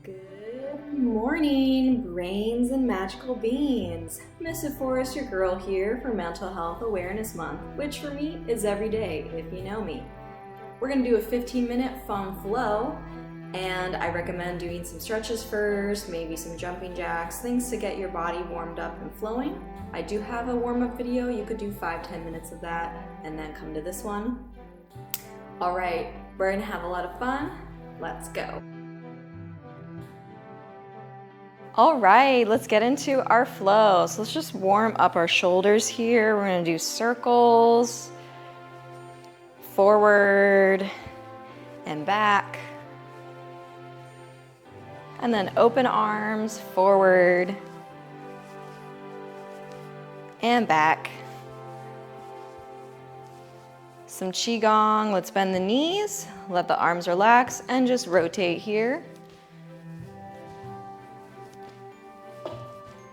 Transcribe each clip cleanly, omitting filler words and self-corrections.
Good morning, brains and magical beings. Miss Forrest, your girl here for Mental Health Awareness Month, which for me is every day if you know me. We're going to do a 15-minute fun flow, and I recommend doing some stretches first, maybe some jumping jacks, things to get your body warmed up and flowing. I do have a warm-up video. You could do 5-10 minutes of that and then come to this one. All right, we're going to have a lot of fun. Let's go. All right, let's get into our flow. So let's just warm up our shoulders here. We're gonna do circles, forward and back. And then open arms, forward and back. Some qigong, let's bend the knees, let the arms relax and just rotate here.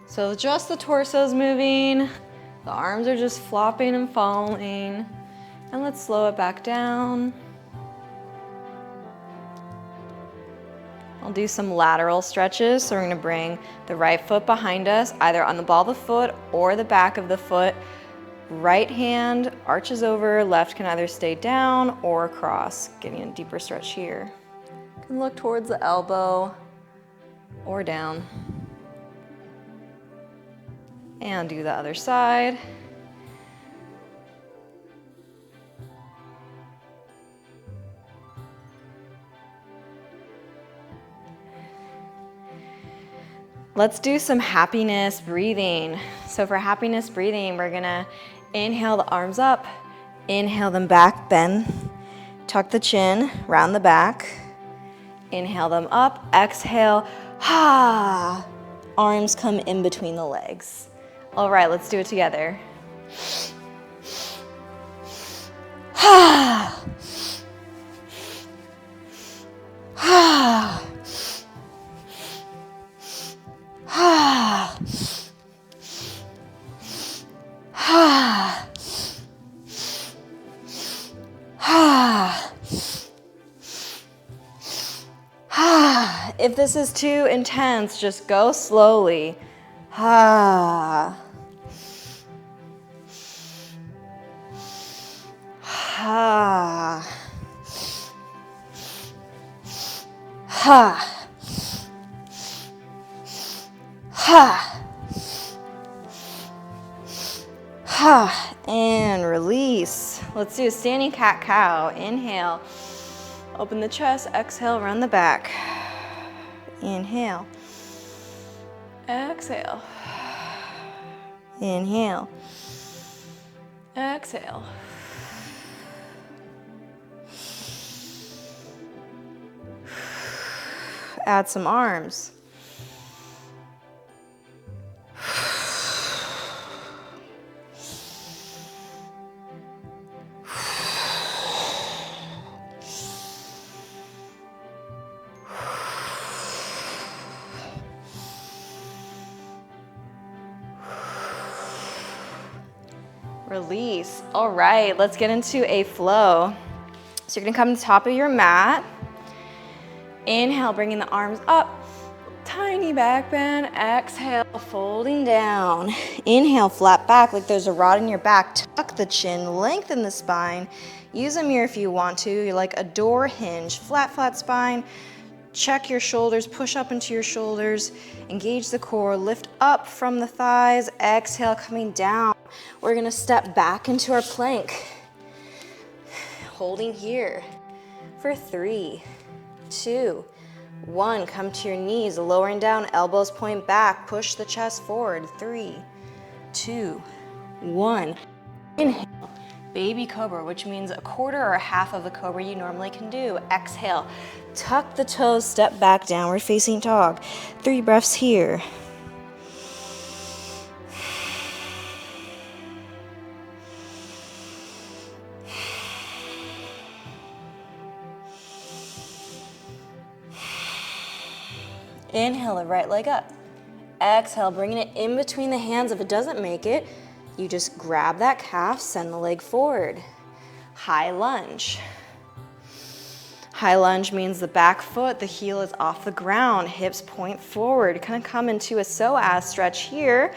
So just the torso's moving, the arms are just flopping and falling, and let's slow it back down. I'll do some lateral stretches, so we're gonna bring the right foot behind us, either on the ball of the foot or the back of the foot. Right hand arches over, left can either stay down or across, getting a deeper stretch here. You can look towards the elbow or down. And do the other side. Let's do some happiness breathing. So for happiness breathing, we're gonna inhale the arms up, inhale them back, bend, tuck the chin, round the back. Inhale them up, exhale, ha! Arms come in between the legs. All right, let's do it together. Ha! Ha! Ha! Ha! Ha! Ha! If this is too intense, just go slowly. Ha. Ha. Ha. Ha. Ha. And release. Let's do a standing cat-cow. Inhale. Open the chest. Exhale, run the back. Inhale. Exhale. Inhale. Exhale. Add some arms. Release. All right, let's get into a flow. So you're gonna come to the top of your mat. Inhale, bringing the arms up. Tiny back bend. Exhale, folding down. Inhale, flat back like there's a rod in your back. Tuck the chin, lengthen the spine. Use a mirror if you want to. You're like a door hinge. Flat, flat spine. Check your shoulders, push up into your shoulders. Engage the core, lift up from the thighs. Exhale, coming down. We're gonna step back into our plank. Holding here for 3, 2, 1. Come to your knees, lowering down, elbows point back. Push the chest forward. 3, 2, 1. Inhale, baby cobra, which means a quarter or a half of the cobra you normally can do. Exhale, tuck the toes, step back, downward facing dog. 3 breaths here. Inhale the right leg up. Exhale, bringing it in between the hands. If it doesn't make it, you just grab that calf, send the leg forward. High lunge. High lunge means the back foot, the heel is off the ground, hips point forward. Kind of come into a psoas stretch here.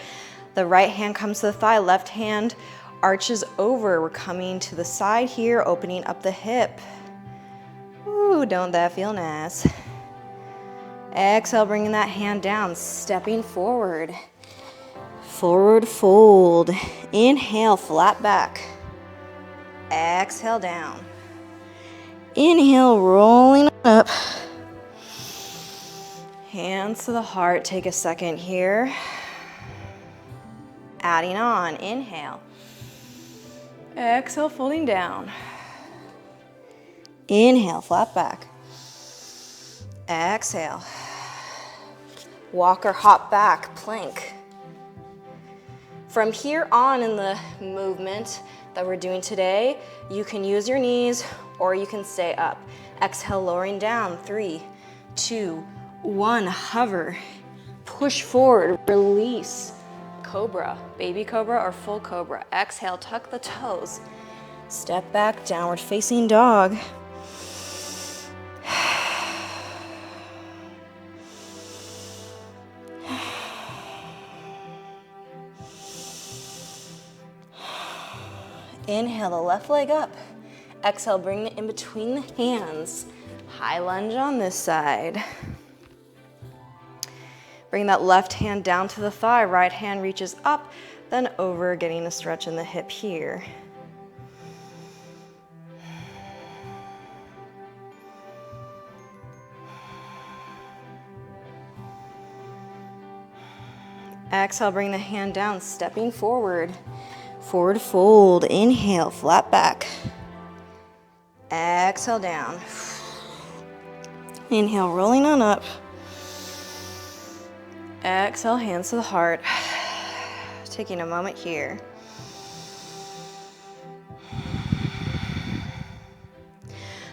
The right hand comes to the thigh, left hand arches over. We're coming to the side here, opening up the hip. Ooh, don't that feel nice? Exhale, bringing that hand down, stepping forward. Forward fold. Inhale, flat back. Exhale, down. Inhale, rolling up. Hands to the heart. Take a second here. Adding on. Inhale. Exhale, folding down. Inhale, flat back. Exhale. Walk or hop back, plank. From here on in the movement that we're doing today, you can use your knees or you can stay up. Exhale, lowering down. 3, 2, 1. Hover. Push forward. Release. Cobra. Baby cobra or full cobra. Exhale, tuck the toes. Step back, downward facing dog. Inhale the left leg up. Exhale, bring it in between the hands. High lunge on this side. Bring that left hand down to the thigh. Right hand reaches up, then over, getting a stretch in the hip here. Exhale, bring the hand down, stepping forward. Forward fold. Inhale, flat back. Exhale, down. Inhale, rolling on up. Exhale, hands to the heart. Taking a moment here.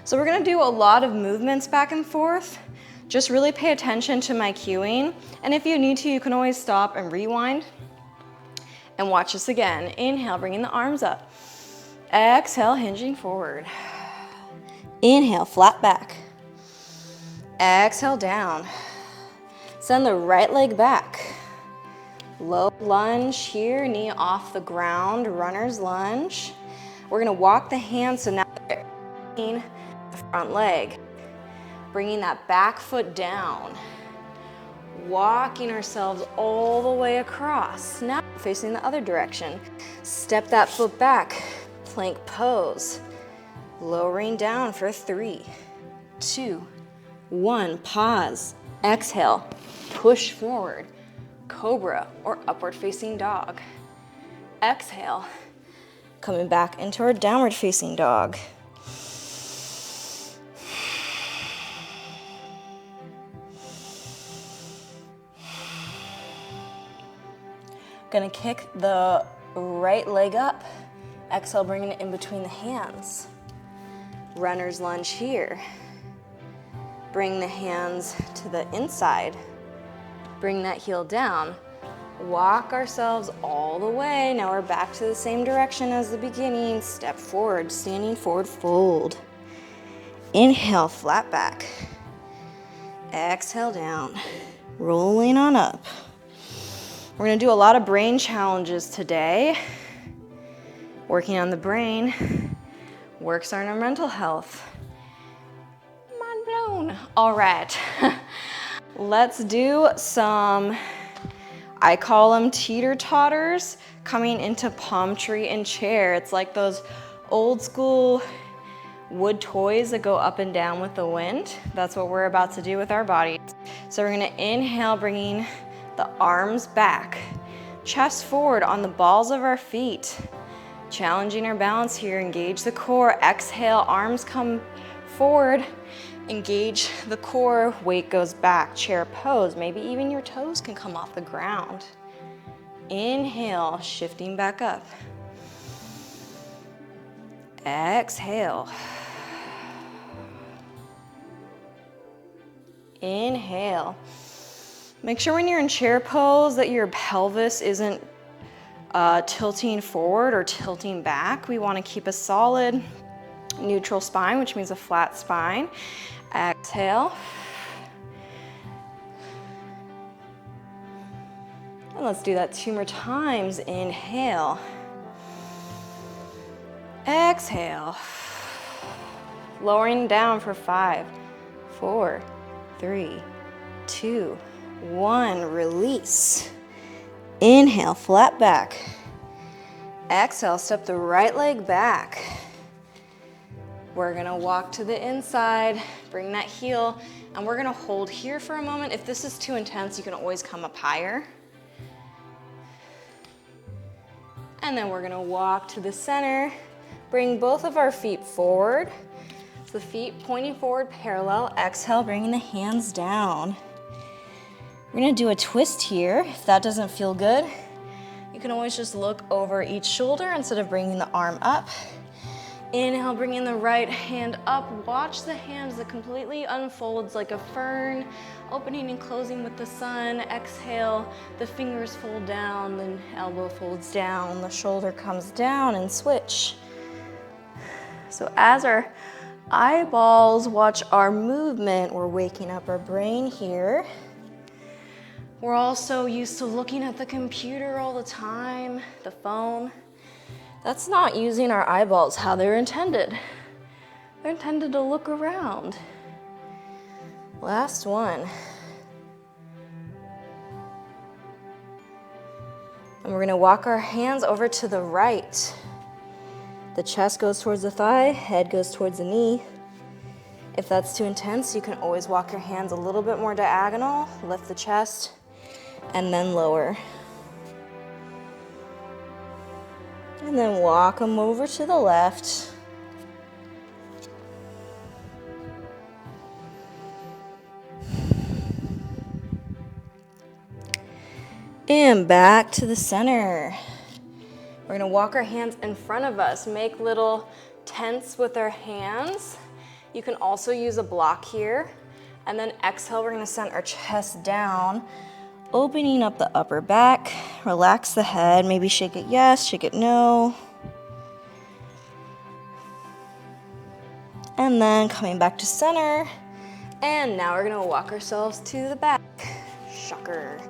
So we're gonna do a lot of movements back and forth. Just really pay attention to my cueing. And if you need to, you can always stop and rewind and watch this again. Inhale, bringing the arms up. Exhale, hinging forward. Inhale, flat back. Exhale, down. Send the right leg back. Low lunge here, knee off the ground, runner's lunge. We're gonna walk the hands, so now we're in the front leg. Bringing that back foot down. Walking ourselves all the way across. Now facing the other direction. Step that foot back, plank pose. Lowering down for 3, 2, 1. Pause. Exhale. Push forward. Cobra or upward facing dog. Exhale. Coming back into our downward facing dog. Gonna kick the right leg up. Exhale, bringing it in between the hands. Runner's lunge here. Bring the hands to the inside. Bring that heel down. Walk ourselves all the way. Now we're back to the same direction as the beginning. Step forward, standing forward fold. Inhale, flat back. Exhale, down. Rolling on up. We're gonna do a lot of brain challenges today. Working on the brain works on our mental health. Mind blown. All right, let's do some, I call them teeter-totters, coming into palm tree and chair. It's like those old school wood toys that go up and down with the wind. That's what we're about to do with our bodies. So we're gonna inhale, bringing the arms back, chest forward on the balls of our feet. Challenging our balance here, engage the core. Exhale, arms come forward, engage the core, weight goes back, chair pose. Maybe even your toes can come off the ground. Inhale, shifting back up. Exhale. Inhale. Make sure when you're in chair pose that your pelvis isn't tilting forward or tilting back. We want to keep a solid neutral spine, which means a flat spine. Exhale. And let's do that 2 more times. Inhale. Exhale. Lowering down for 5, 4, 3, 2, 1. Release. Inhale, flat back. Exhale, step the right leg back. We're gonna walk to the inside, bring that heel, and we're gonna hold here for a moment. If this is too intense, you can always come up higher. And then we're gonna walk to the center, bring both of our feet forward. So the feet pointing forward, parallel. Exhale, bringing the hands down. We're gonna do a twist here. If that doesn't feel good, you can always just look over each shoulder instead of bringing the arm up. Inhale, bringing the right hand up. Watch the hands that completely unfolds like a fern, opening and closing with the sun. Exhale, the fingers fold down, the elbow folds down, the shoulder comes down, and switch. So as our eyeballs watch our movement, we're waking up our brain here. We're also used to looking at the computer all the time, the phone. That's not using our eyeballs how they're intended. They're intended to look around. Last one. And we're gonna walk our hands over to the right. The chest goes towards the thigh, head goes towards the knee. If that's too intense, you can always walk your hands a little bit more diagonal, lift the chest, and then lower. And then walk them over to the left. And back to the center. We're gonna walk our hands in front of us, make little tents with our hands. You can also use a block here. And then exhale, we're gonna send our chest down, opening up the upper back, relax the head, maybe shake it yes, shake it no. And then coming back to center. And now we're gonna walk ourselves to the back. Shocker.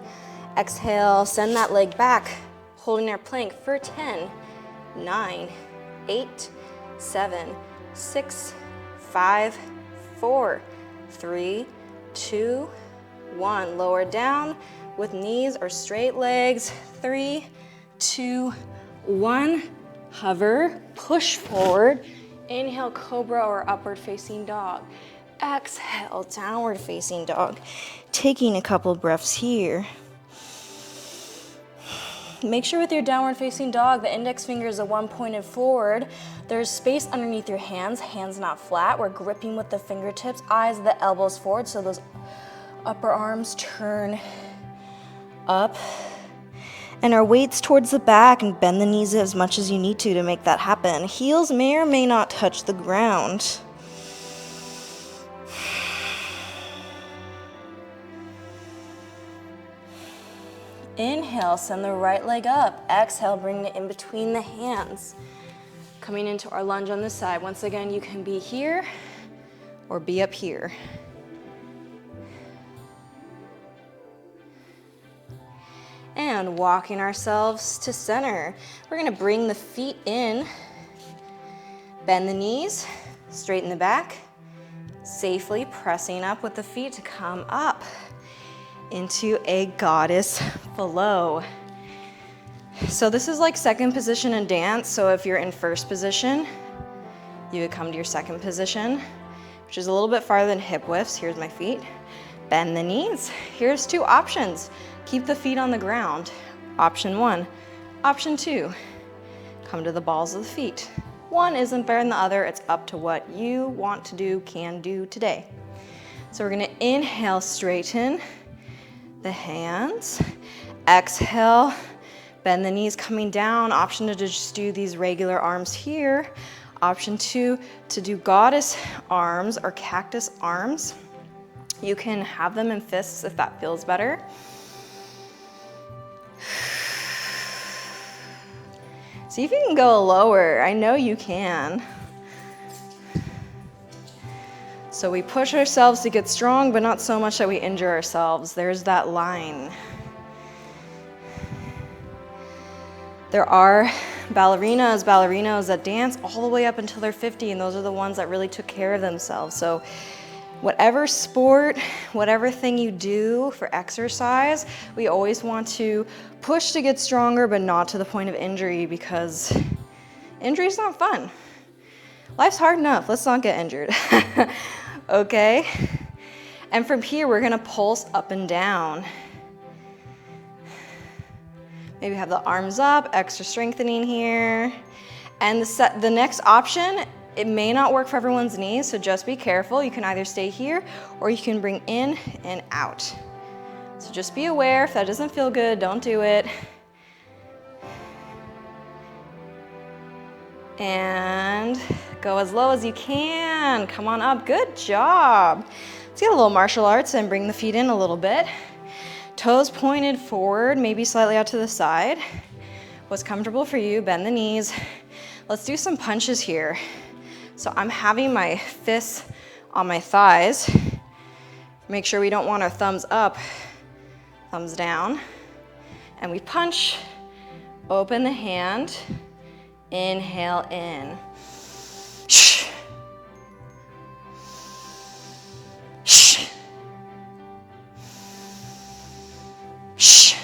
Exhale, send that leg back, holding our plank for 10, 9, 8, 7, 6, 5, 4, 3, 2, 1. Lower down with knees or straight legs. 3, 2, 1. Hover, push forward. Inhale, cobra or upward facing dog. Exhale, downward facing dog. Taking a couple breaths here. Make sure with your downward facing dog, the index finger is the one pointed forward. There's space underneath your hands, hands not flat. We're gripping with the fingertips, eyes, the elbows forward, so those upper arms turn up. And our weight's towards the back, and bend the knees as much as you need to make that happen. Heels may or may not touch the ground. Inhale, send the right leg up. Exhale, bring it in between the hands. Coming into our lunge on this side. Once again, you can be here or be up here. And walking ourselves to center. We're gonna bring the feet in, bend the knees, straighten the back, safely pressing up with the feet to come up into a goddess flow. So this is like second position in dance. So if you're in first position, you would come to your second position, which is a little bit farther than hip widths. Here's my feet. Bend the knees. Here's 2 options. Keep the feet on the ground. Option 1. Option 2, come to the balls of the feet. One isn't better than the other. It's up to what you want to do, can do today. So we're gonna inhale, straighten the hands. Exhale, bend the knees coming down. Option to just do these regular arms here. Option 2, to do goddess arms or cactus arms. You can have them in fists if that feels better. See if you can go lower. I know you can. So we push ourselves to get strong, but not so much that we injure ourselves. There's that line. There are ballerinos that dance all the way up until they're 50, and those are the ones that really took care of themselves. So whatever sport, whatever thing you do for exercise, we always want to push to get stronger, but not to the point of injury, because injury's not fun. Life's hard enough, let's not get injured. Okay? And from here, we're gonna pulse up and down. Maybe have the arms up, extra strengthening here. And the next option, it may not work for everyone's knees, so just be careful. You can either stay here or you can bring in and out. So just be aware, if that doesn't feel good, don't do it. And go as low as you can. Come on up, good job. Let's get a little martial arts and bring the feet in a little bit. Toes pointed forward, maybe slightly out to the side. What's comfortable for you, bend the knees. Let's do some punches here. So I'm having my fists on my thighs. Make sure we don't want our thumbs up, thumbs down. And we punch, open the hand, inhale in. Shh. Shh. Shh.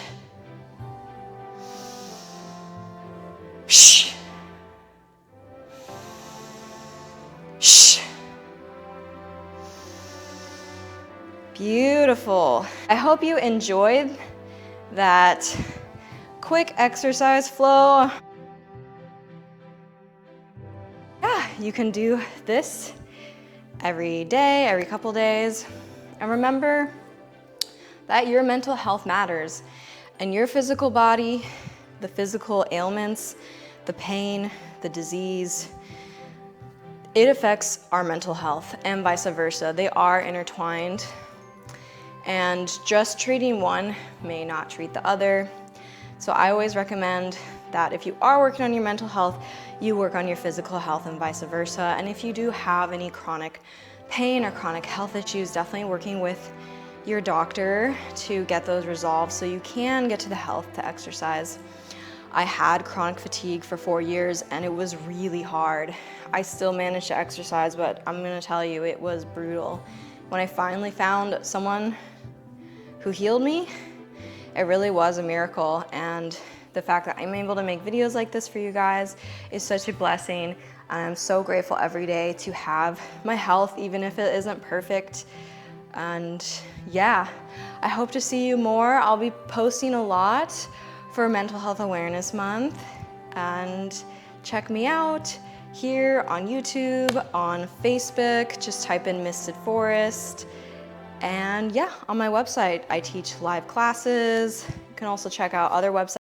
Shh. Shh. Beautiful. I hope you enjoyed that quick exercise flow. Yeah, you can do this every day, every couple days. And remember that your mental health matters, and your physical body, the physical ailments, the pain, the disease, it affects our mental health and vice versa. They are intertwined, and just treating one may not treat the other. So I always recommend that if you are working on your mental health, you work on your physical health and vice versa. And if you do have any chronic pain or chronic health issues, definitely working with your doctor to get those resolved so you can get to the health to exercise. I had chronic fatigue for 4 years and it was really hard. I still managed to exercise, but I'm gonna tell you, it was brutal. When I finally found someone who healed me, it really was a miracle. And the fact that I'm able to make videos like this for you guys is such a blessing. I'm so grateful every day to have my health, even if it isn't perfect. And yeah, I hope to see you more. I'll be posting a lot for Mental Health Awareness Month. And check me out here on YouTube, on Facebook, just type in Misted Forest. And yeah, on my website, I teach live classes. You can also check out other websites